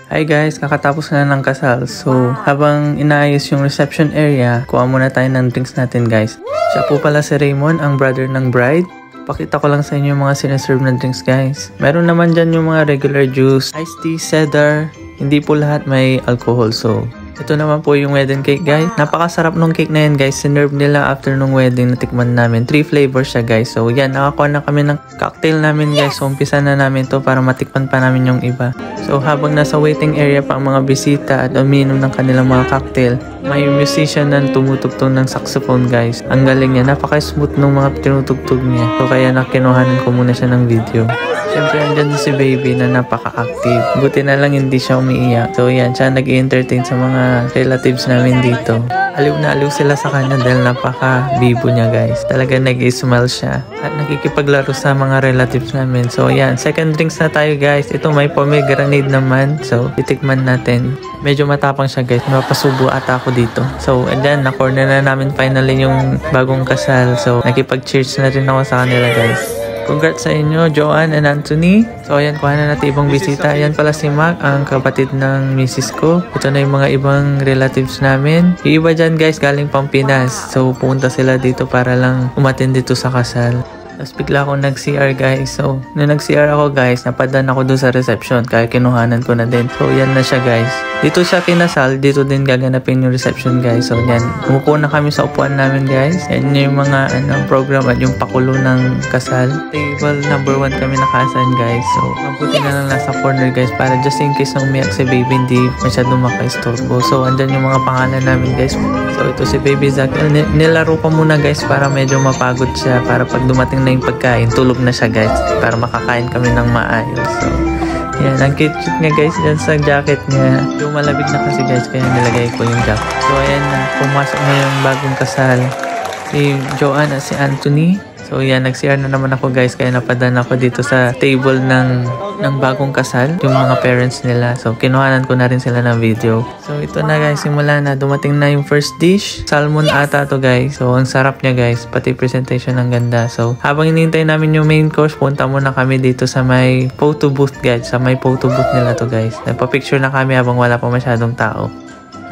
Hi guys, kakatapos na ng kasal. So, habang inaayos yung reception area, kuha muna tayo ng drinks natin guys. Siya po pala si Raymond, ang brother ng bride. Pakita ko lang sa inyo yung mga sinaserve na drinks guys. Meron naman dyan yung mga regular juice, iced tea, cedar. Hindi po lahat may alcohol. So, ito naman po yung wedding cake guys. Napakasarap nung cake na yan guys. Sinerve nila after nung wedding na tikman namin. 3 flavors siya guys. So yan, nakakuha na kami ng cocktail namin guys. So umpisa na namin to para matikman pa namin yung iba. So habang nasa waiting area pa ang mga bisita at uminom ng kanilang mga cocktail, may musician na tumutugtog ng saxophone guys. Ang galing niya. Napaka-smooth nung mga tinutugtog niya. So kaya nakinuhanan ko muna siya ng video. Siyempre andyan si baby na napaka-active. Buti na lang hindi siya umiiyak. So yan, siya nag-entertain sa mga relatives namin dito. Aliw na aliw sila sa kanya dahil napaka-bibo niya guys. Talaga nag-smile siya. At nakikipaglaro sa mga relatives namin. So yan, second drinks na tayo guys. Ito may pomegranate naman. So titikman natin. Medyo matapang siya guys. Mapasubo ata ako dito. So andyan, na-corner na namin finally yung bagong kasal. So nakipag-cheers na rin ako sa kanila guys. Congrats sa inyo, Joanne and Anthony. So ayan, kuha na natin ibang bisita. Ayan pala si Mac, ang kapatid ng misis ko. Ito na yung mga ibang relatives namin. Yung iba dyan guys, galing Pampinas. So pumunta sila dito para lang umattend dito sa kasal. Tapos bigla akong nag-CR guys. So, nung nag-CR ako guys, napadaan ako doon sa reception. Kaya kinuhanan ko na din. So, yan na siya guys. Dito siya kinasal. Dito din gaganapin yung reception guys. So, yan. Umupo na kami sa upuan namin guys. Yan yung mga program at yung pakulo ng kasal. Table number 1 kami nakasan guys. So, mabuti na lang nasa corner guys. Para just in case nung umiyak si baby, hindi masyadong maka-istorbo. So, andyan yung mga pangalan namin guys. So, ito si baby Zach. Nilaro ko muna guys para medyo mapagod siya. Para pag dumating na yung pagkain, tulog na siya guys para makakain kami ng maayos. So yan, ang cute niya guys dyan sa jacket niya. Yung malabig na kasi guys, kaya nilagay ko yung jacket. So ayan na, pumasok na yung bagong kasal, si Joanne at si Anthony. So yan, nag-CR na naman ako guys, kaya napadaan ako dito sa table ng bagong kasal, yung mga parents nila. So kinuhanan ko na rin sila ng video. So ito na guys, simula na, dumating na yung first dish. Salmon ata to guys. So ang sarap niya guys, pati presentation ang ganda. So habang hinihintay namin yung main course, punta muna kami dito sa may photo booth guys. Sa may photo booth nila to guys. Nagpa-picture na kami habang wala pa masyadong tao.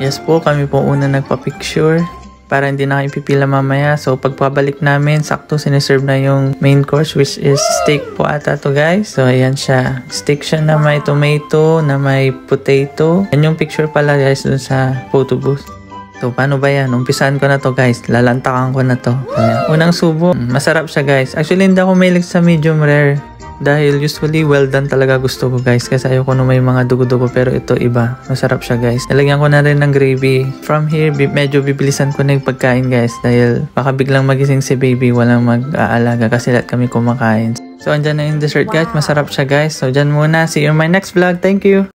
Yes po, kami po una nagpa-picture para hindi na kayo pipila mamaya. So pagpabalik namin, sakto sineserve na yung main course, which is steak po ata to guys. So ayan siya, steak siya na may tomato, na may potato. Yan yung picture pala guys dun sa photo booth. So paano ba yan? Umpisahan ko na to guys, lalantakan ko na to. So, ayan. Unang subo, masarap siya guys. Actually hindi ako mahilig sa medium rare. Dahil usually well done talaga gusto ko guys. Kasi ayoko na may mga dugo-dugo. Pero ito iba. Masarap siya guys. Nalagyan ko na rin ng gravy. From here, medyo bibilisan ko na yung pagkain guys. Dahil baka biglang magising si baby. Walang mag-aalaga. Kasi lahat kami kumakain. So andyan na yung dessert guys. Masarap siya guys. So dyan muna. See you in my next vlog. Thank you.